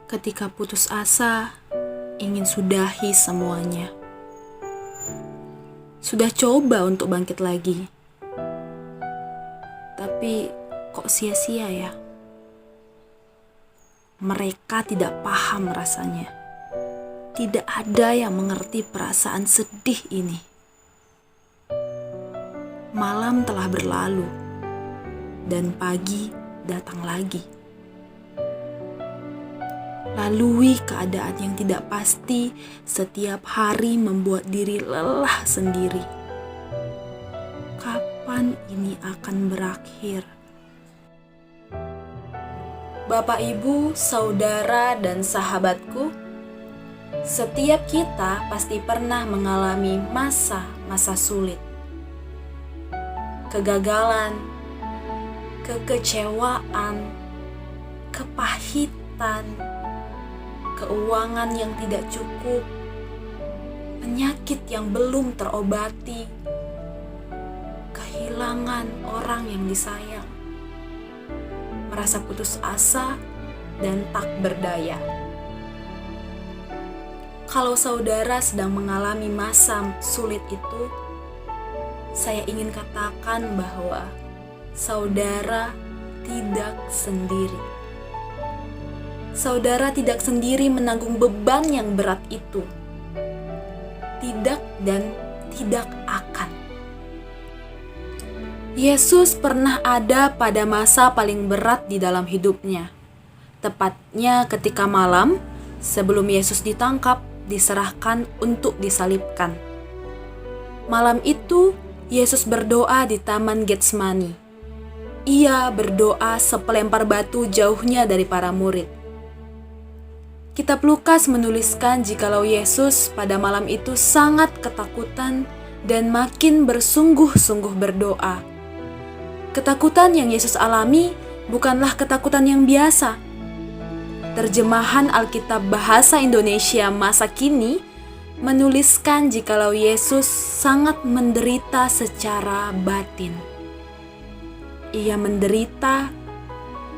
Ketika putus asa, ingin sudahi semuanya. Sudah coba untuk bangkit lagi, tapi kok sia-sia ya? Mereka tidak paham rasanya. Tidak ada yang mengerti perasaan sedih ini. Malam telah berlalu, dan pagi datang lagi. Lalui keadaan yang tidak pasti setiap hari membuat diri lelah sendiri. Kapan ini akan berakhir? Bapak, Ibu, saudara, dan sahabatku, setiap kita pasti pernah mengalami masa-masa sulit. Kegagalan, kekecewaan, kepahitan, keuangan yang tidak cukup, penyakit yang belum terobati, kehilangan orang yang disayang, merasa putus asa dan tak berdaya. Kalau saudara sedang mengalami masa sulit itu, saya ingin katakan bahwa saudara tidak sendiri. Saudara tidak sendiri menanggung beban yang berat itu. Tidak dan tidak akan. Yesus pernah ada pada masa paling berat di dalam hidupnya. Tepatnya ketika malam, sebelum Yesus ditangkap, diserahkan untuk disalibkan. Malam itu, Yesus berdoa di Taman Getsemani. Ia berdoa sepelempar batu jauhnya dari para murid. Kitab Lukas menuliskan jikalau Yesus pada malam itu sangat ketakutan dan makin bersungguh-sungguh berdoa. Ketakutan yang Yesus alami bukanlah ketakutan yang biasa. Terjemahan Alkitab Bahasa Indonesia masa kini menuliskan jikalau Yesus sangat menderita secara batin. Ia menderita,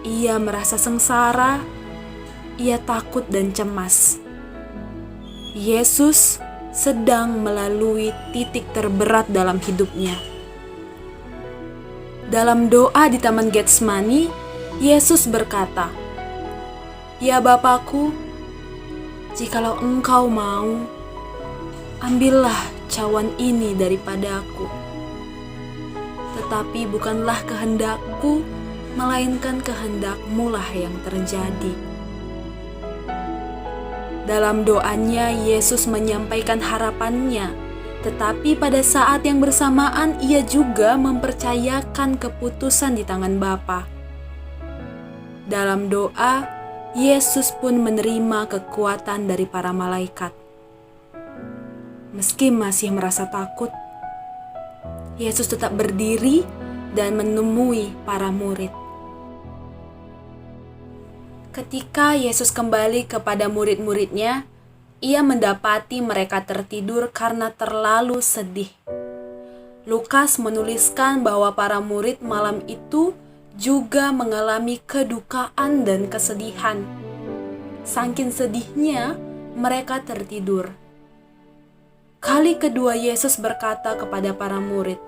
ia merasa sengsara, ia takut dan cemas. Yesus sedang melalui titik terberat dalam hidupnya. Dalam doa di Taman Getsemani, Yesus berkata, "Ya Bapakku, jikalau Engkau mau, ambillah cawan ini daripadaku. Tetapi bukanlah kehendakku, melainkan kehendak-Mu lah yang terjadi." Dalam doanya, Yesus menyampaikan harapannya, tetapi pada saat yang bersamaan ia juga mempercayakan keputusan di tangan Bapa. Dalam doa, Yesus pun menerima kekuatan dari para malaikat. Meski masih merasa takut, Yesus tetap berdiri dan menemui para murid. Ketika Yesus kembali kepada murid-muridnya, ia mendapati mereka tertidur karena terlalu sedih. Lukas menuliskan bahwa para murid malam itu juga mengalami kedukaan dan kesedihan. Saking sedihnya, mereka tertidur. Kali kedua Yesus berkata kepada para murid,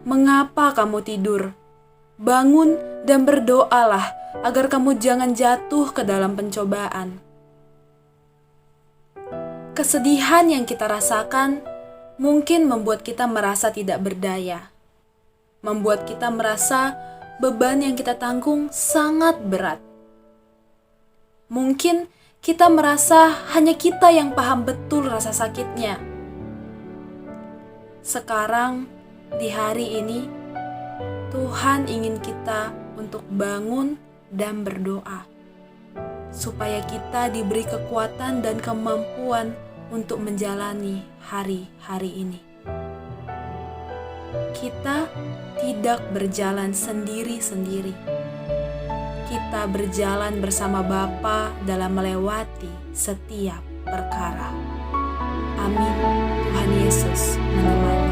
"Mengapa kamu tidur? Bangun dan berdoalah agar kamu jangan jatuh ke dalam pencobaan." Kesedihan yang kita rasakan mungkin membuat kita merasa tidak berdaya, membuat kita merasa beban yang kita tanggung sangat berat. Mungkin kita merasa hanya kita yang paham betul rasa sakitnya. Sekarang, di hari ini, Tuhan ingin kita untuk bangun dan berdoa, supaya kita diberi kekuatan dan kemampuan untuk menjalani hari-hari ini. Kita tidak berjalan sendiri-sendiri. Kita berjalan bersama Bapa dalam melewati setiap perkara. Amin. Tuhan Yesus menemani.